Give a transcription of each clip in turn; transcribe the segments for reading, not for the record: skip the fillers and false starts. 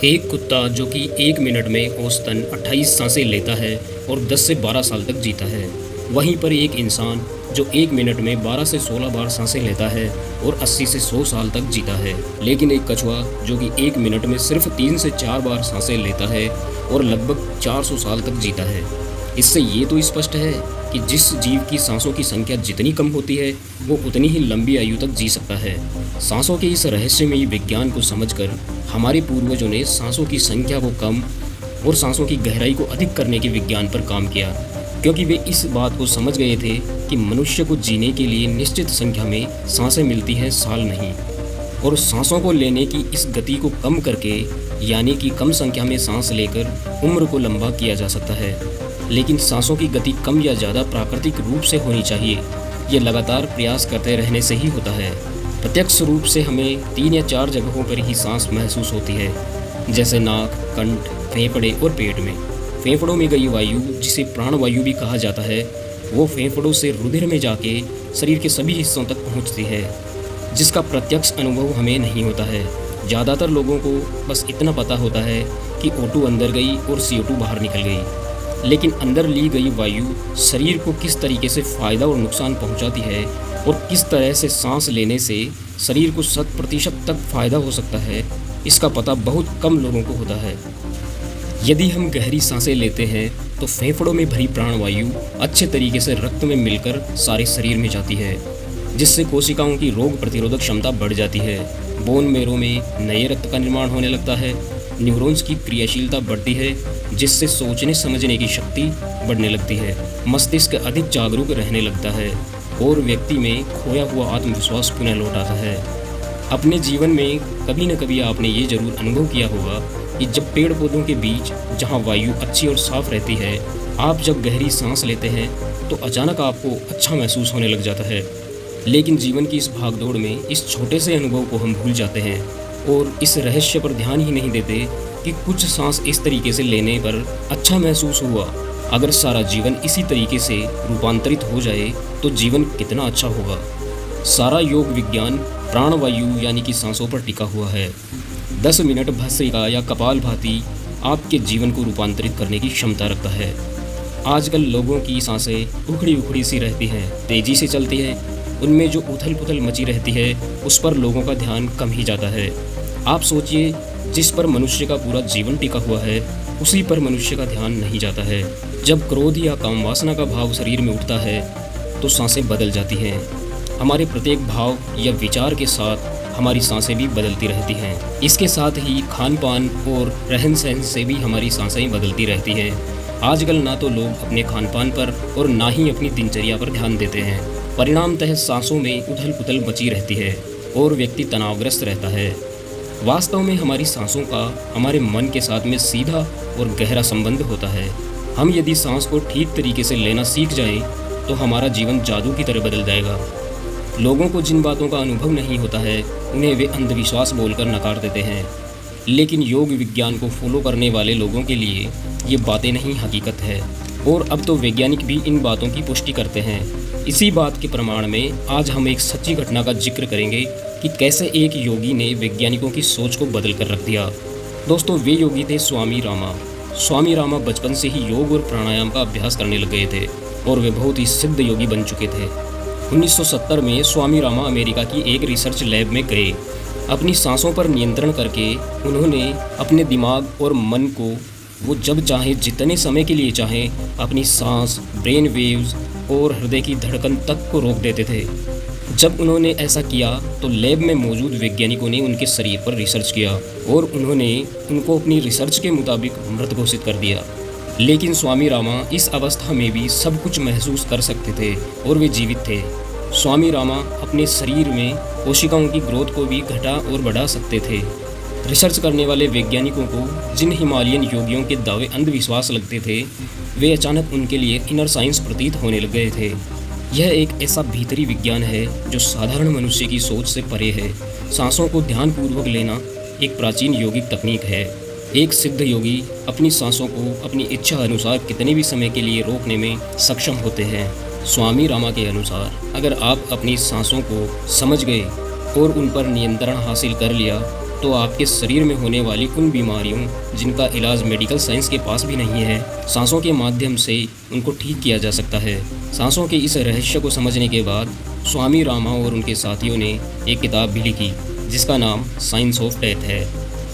एक कुत्ता जो कि 1 मिनट में औसतन 28 सांसें लेता है और 10 से 12 साल तक जीता है। वहीं पर एक इंसान जो 1 मिनट में 12 से 16 बार सांसें लेता है और 80 से 100 साल तक जीता है। लेकिन एक कछुआ जो कि 1 मिनट में सिर्फ 3 से 4 बार सांसें लेता है और लगभग 400 साल तक जीता है। इससे ये तो स्पष्ट है कि जिस जीव की सांसों की संख्या जितनी कम होती है वो उतनी ही लंबी आयु तक जी सकता है। सांसों के इस रहस्यमयी विज्ञान को समझकर हमारे पूर्वजों ने सांसों की संख्या को कम और सांसों की गहराई को अधिक करने के विज्ञान पर काम किया, क्योंकि वे इस बात को समझ गए थे कि मनुष्य को जीने के लिए निश्चित संख्या में सांसें मिलती हैं, साल नहीं। और सांसों को लेने की इस गति को कम करके, यानी कि कम संख्या में सांस लेकर उम्र को लंबा किया जा सकता है। लेकिन सांसों की गति कम या ज़्यादा प्राकृतिक रूप से होनी चाहिए। ये लगातार प्रयास करते रहने से ही होता है। प्रत्यक्ष रूप से हमें 3 या 4 जगहों पर ही सांस महसूस होती है, जैसे नाक, कंठ, फेफड़े और पेट में। फेफड़ों में गई वायु, जिसे प्राणवायु भी कहा जाता है, वो फेफड़ों से रुधिर में जाके शरीर के सभी हिस्सों तक पहुंचती है, जिसका प्रत्यक्ष अनुभव हमें नहीं होता है। ज़्यादातर लोगों को बस इतना पता होता है कि O2 अंदर गई और CO2 बाहर निकल गई। लेकिन अंदर ली गई वायु शरीर को किस तरीके से फ़ायदा और नुकसान पहुंचाती है और किस तरह से सांस लेने से शरीर को 100% तक फ़ायदा हो सकता है, इसका पता बहुत कम लोगों को होता है। यदि हम गहरी सांसें लेते हैं तो फेफड़ों में भरी प्राणवायु अच्छे तरीके से रक्त में मिलकर सारे शरीर में जाती है, जिससे कोशिकाओं की रोग प्रतिरोधक क्षमता बढ़ जाती है। बोन मेरो में नए रक्त का निर्माण होने लगता है। न्यूरॉन्स की क्रियाशीलता बढ़ती है, जिससे सोचने समझने की शक्ति बढ़ने लगती है। मस्तिष्क अधिक जागरूक रहने लगता है और व्यक्ति में खोया हुआ आत्मविश्वास पुनः लौट आता है। अपने जीवन में कभी न कभी आपने ये जरूर अनुभव किया होगा कि जब पेड़ पौधों के बीच, जहाँ वायु अच्छी और साफ रहती है, आप जब गहरी सांस लेते हैं तो अचानक आपको अच्छा महसूस होने लग जाता है। लेकिन जीवन की इस भागदौड़ में इस छोटे से अनुभव को हम भूल जाते हैं और इस रहस्य पर ध्यान ही नहीं देते कि कुछ सांस इस तरीके से लेने पर अच्छा महसूस हुआ। अगर सारा जीवन इसी तरीके से रूपांतरित हो जाए तो जीवन कितना अच्छा होगा। सारा योग विज्ञान प्राणवायु यानी कि सांसों पर टिका हुआ है। 10 मिनट भस्त्रिका या कपालभाति आपके जीवन को रूपांतरित करने की क्षमता रखता है। आजकल लोगों की सांसें उखड़ी उखड़ी सी रहती हैं, तेज़ी से चलती हैं। उनमें जो उथल पुथल मची रहती है उस पर लोगों का ध्यान कम ही जाता है। आप सोचिए, जिस पर मनुष्य का पूरा जीवन टिका हुआ है उसी पर मनुष्य का ध्यान नहीं जाता है। जब क्रोध या काम वासना का भाव शरीर में उठता है तो सांसें बदल जाती हैं। हमारे प्रत्येक भाव या विचार के साथ हमारी सांसें भी बदलती रहती हैं। इसके साथ ही खान पान और रहन सहन से भी हमारी सांसें बदलती रहती हैं। आजकल ना तो लोग अपने खान पान पर और ना ही अपनी दिनचर्या पर ध्यान देते हैं। परिणामतः सांसों में उथल पुथल मची रहती है और व्यक्ति तनावग्रस्त रहता है। वास्तव में हमारी सांसों का हमारे मन के साथ में सीधा और गहरा संबंध होता है। हम यदि सांस को ठीक तरीके से लेना सीख जाएं तो हमारा जीवन जादू की तरह बदल जाएगा। लोगों को जिन बातों का अनुभव नहीं होता है उन्हें वे अंधविश्वास बोलकर नकार देते हैं, लेकिन योग विज्ञान को फॉलो करने वाले लोगों के लिए ये बातें नहीं हकीकत है। और अब तो वैज्ञानिक भी इन बातों की पुष्टि करते हैं। इसी बात के प्रमाण में आज हम एक सच्ची घटना का जिक्र करेंगे कि कैसे एक योगी ने वैज्ञानिकों की सोच को बदल कर रख दिया। दोस्तों, वे योगी थे स्वामी रामा। स्वामी रामा बचपन से ही योग और प्राणायाम का अभ्यास करने लग गए थे और वे बहुत ही सिद्ध योगी बन चुके थे। 1970 में स्वामी रामा अमेरिका की एक रिसर्च लैब में गए। अपनी सांसों पर नियंत्रण करके उन्होंने अपने दिमाग और मन को वो जब चाहे जितने समय के लिए चाहें अपनी सांस, ब्रेन वेव्स और हृदय की धड़कन तक को रोक देते थे। जब उन्होंने ऐसा किया तो लैब में मौजूद वैज्ञानिकों ने उनके शरीर पर रिसर्च किया और उन्होंने उनको अपनी रिसर्च के मुताबिक मृत घोषित कर दिया। लेकिन स्वामी रामा इस अवस्था में भी सब कुछ महसूस कर सकते थे और वे जीवित थे। स्वामी रामा अपने शरीर में कोशिकाओं की ग्रोथ को भी घटा और बढ़ा सकते थे। रिसर्च करने वाले वैज्ञानिकों को जिन हिमालयन योगियों के दावे अंधविश्वास लगते थे, वे अचानक उनके लिए इनर साइंस प्रतीत होने लग गए थे। यह एक ऐसा भीतरी विज्ञान है जो साधारण मनुष्य की सोच से परे है। सांसों को ध्यानपूर्वक लेना एक प्राचीन योगिक तकनीक है। एक सिद्ध योगी अपनी सांसों को अपनी इच्छा अनुसार कितने भी समय के लिए रोकने में सक्षम होते हैं। स्वामी रामा के अनुसार अगर आप अपनी सांसों को समझ गए और उन पर नियंत्रण हासिल कर लिया तो आपके शरीर में होने वाली उन बीमारियों जिनका इलाज मेडिकल साइंस के पास भी नहीं है, सांसों के माध्यम से उनको ठीक किया जा सकता है। सांसों के इस रहस्य को समझने के बाद स्वामी रामा और उनके साथियों ने एक किताब भी लिखी जिसका नाम साइंस ऑफ डेथ है।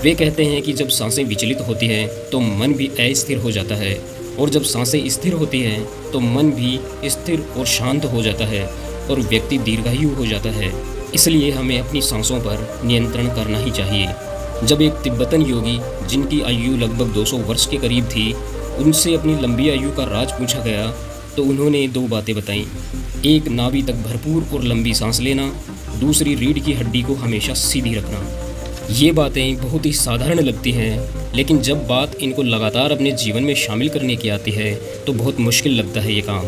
वे कहते हैं कि जब सांसें विचलित होती हैं तो मन भी अस्थिर हो जाता है, और जब सांसें स्थिर होती हैं तो मन भी स्थिर और शांत हो जाता है और व्यक्ति दीर्घायु हो जाता है। इसलिए हमें अपनी सांसों पर नियंत्रण करना ही चाहिए। जब एक तिब्बतन योगी जिनकी आयु लगभग 200 वर्ष के करीब थी, उनसे अपनी लंबी आयु का राज पूछा गया तो उन्होंने 2 बातें बताईं। एक, नाभि तक भरपूर और लंबी सांस लेना, दूसरी, रीढ़ की हड्डी को हमेशा सीधी रखना। ये बातें बहुत ही साधारण लगती हैं, लेकिन जब बात इनको लगातार अपने जीवन में शामिल करने की आती है तो बहुत मुश्किल लगता है ये काम।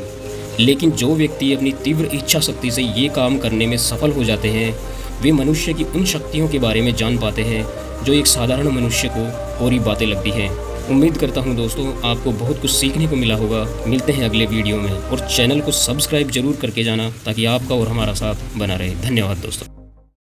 लेकिन जो व्यक्ति अपनी तीव्र इच्छा शक्ति से ये काम करने में सफल हो जाते हैं, वे मनुष्य की उन शक्तियों के बारे में जान पाते हैं जो एक साधारण मनुष्य को पूरी बातें लगती हैं। उम्मीद करता हूँ दोस्तों आपको बहुत कुछ सीखने को मिला होगा। मिलते हैं अगले वीडियो में, और चैनल को सब्सक्राइब जरूर करके जाना ताकि आपका और हमारा साथ बना रहे। धन्यवाद दोस्तों।